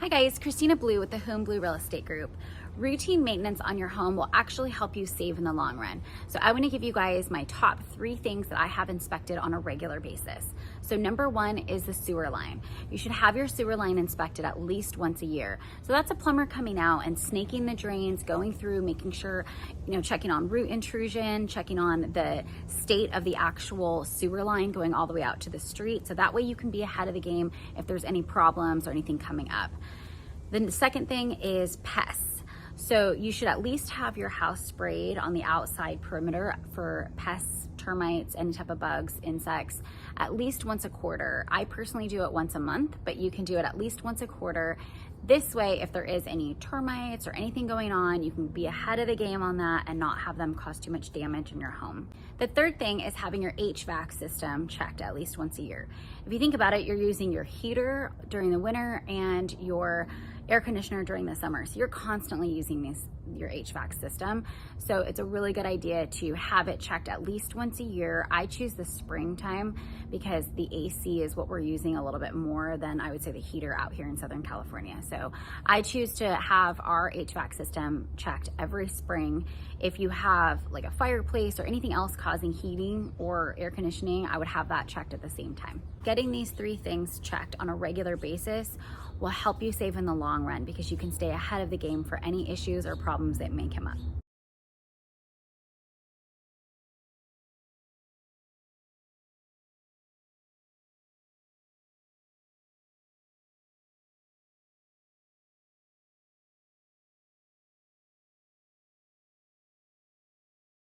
guys, Christina Blue with the Home Blue Real Estate Group. Routine maintenance on your home will actually help you save in the long run. So I want to give you guys my top 3 things that I have inspected on a regular basis. So number 1 is the sewer line. You should have your sewer line inspected at least once a year. So that's a plumber coming out and snaking the drains, going through, making sure, checking on root intrusion, checking on the state of the actual sewer line going all the way out to the street. So that way you can be ahead of the game if there's any problems or anything coming up. Then the second thing is pests. So you should at least have your house sprayed on the outside perimeter for pests, termites, any type of bugs, insects, at least once a quarter. I personally do it once a month, but you can do it at least once a quarter. This way, if there is any termites or anything going on, you can be ahead of the game on that and not have them cause too much damage in your home. The third thing is having your HVAC system checked at least once a year. If you think about it, you're using your heater during the winter and your air conditioner during the summer. So you're constantly using your HVAC system. So it's a really good idea to have it checked at least once a year. I choose the springtime because the AC is what we're using a little bit more than I would say the heater out here in Southern California. So I choose to have our HVAC system checked every spring. If you have like a fireplace or anything else causing heating or air conditioning, I would have that checked at the same time. Getting these 3 things checked on a regular basis will help you save in the long run because you can stay ahead of the game for any issues or problems that may come up.